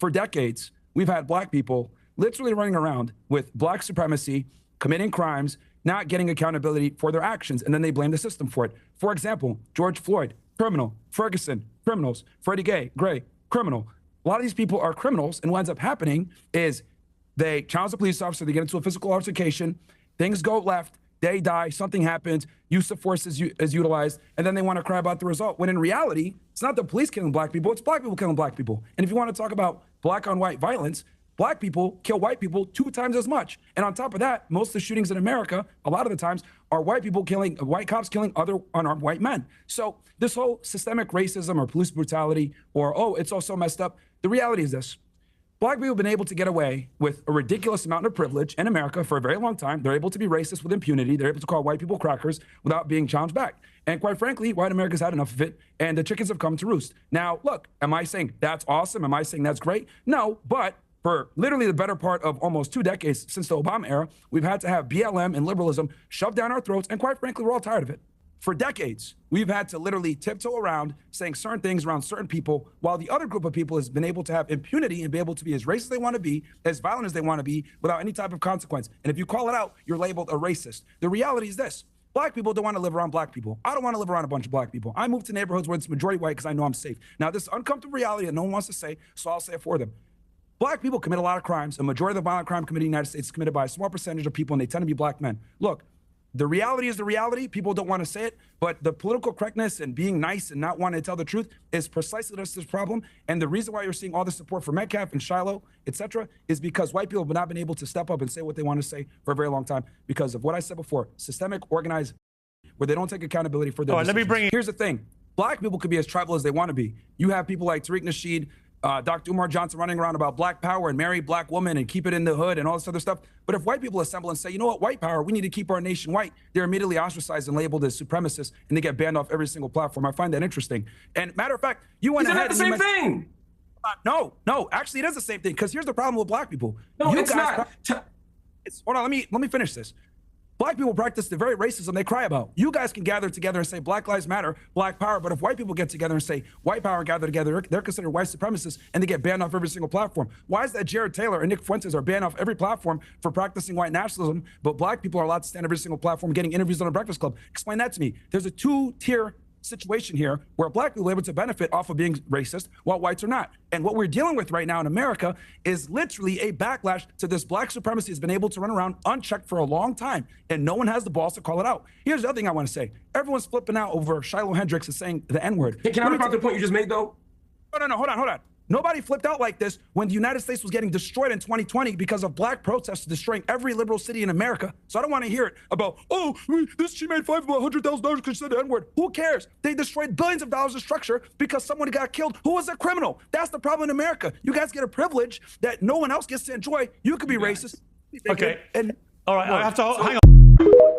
for decades, we've had black people literally running around with black supremacy, committing crimes, not getting accountability for their actions, and then they blame the system for it. For example, George Floyd, criminal. Ferguson, criminals. Freddie Gray, criminal. A lot of these people are criminals, and what ends up happening is they challenge the police officer, they get into a physical altercation, things go left, they die, something happens, use of force is utilized, and then they want to cry about the result. When in reality, it's not the police killing black people, it's black people killing black people. And if you want to talk about black on white violence, black people kill white people 2 times as much. And on top of that, most of the shootings in America, a lot of the times, are white cops killing other unarmed white men. So this whole systemic racism or police brutality or, oh, it's all so messed up. The reality is this. Black people have been able to get away with a ridiculous amount of privilege in America for a very long time. They're able to be racist with impunity. They're able to call white people crackers without being challenged back. And quite frankly, white America's had enough of it, and the chickens have come to roost. Now, look, am I saying that's awesome? Am I saying that's great? No, but for literally the better part of almost 2 decades since the Obama era, we've had to have BLM and liberalism shoved down our throats, and quite frankly, we're all tired of it. For decades, we've had to literally tiptoe around saying certain things around certain people, while the other group of people has been able to have impunity and be able to be as racist as they want to be, as violent as they want to be, without any type of consequence. And if you call it out, you're labeled a racist. The reality is this. Black people don't want to live around black people. I don't want to live around a bunch of black people. I move to neighborhoods where it's majority white because I know I'm safe. Now, this is uncomfortable reality that no one wants to say, so I'll say it for them. Black people commit a lot of crimes. A majority of the violent crime committed in the United States is committed by a small percentage of people, and they tend to be black men. Look, the reality is the reality. People don't want to say it, but the political correctness and being nice and not wanting to tell the truth is precisely this problem. And the reason why you're seeing all the support for Metcalf and Shiloh, etc., is because white people have not been able to step up and say what they want to say for a very long time because of what I said before, systemic, organized, where they don't take accountability for their decisions. Here's the thing. Black people could be as tribal as they want to be. You have people like Tariq Nasheed, Dr. Umar Johnson running around about black power and marry black women and keep it in the hood and all this other stuff. But if white people assemble and say, you know what, white power, we need to keep our nation white, they're immediately ostracized and labeled as supremacists, and they get banned off every single platform. I find that interesting. And matter of fact, you went ahead. Isn't that the same thing? No, actually it is the same thing, because here's the problem with black people. No, it's not. Hold on, let me finish this. Black people practice the very racism they cry about. You guys can gather together and say Black Lives Matter, Black Power, but if white people get together and say white power and gather together, they're considered white supremacists and they get banned off every single platform. Why is that Jared Taylor and Nick Fuentes are banned off every platform for practicing white nationalism, but black people are allowed to stand every single platform getting interviews on the Breakfast Club? Explain that to me. There's a 2-tier situation here where black people are able to benefit off of being racist while whites are not. And what we're dealing with right now in America is literally a backlash to this black supremacy has been able to run around unchecked for a long time, and no one has the balls to call it out. Here's the other thing I want to say. Everyone's flipping out over Shiloh Hendricks and saying the N-word. Hey, can I talk about the point you just made, though? No, hold on. Nobody flipped out like this when the United States was getting destroyed in 2020 because of black protests destroying every liberal city in America. So I don't want to hear it about, oh, she made $500,000 because she said the N-word. Who cares? They destroyed billions of dollars of structure because someone got killed who was a criminal. That's the problem in America. You guys get a privilege that no one else gets to enjoy. You could be racist. Okay. And all right, I have to hang on.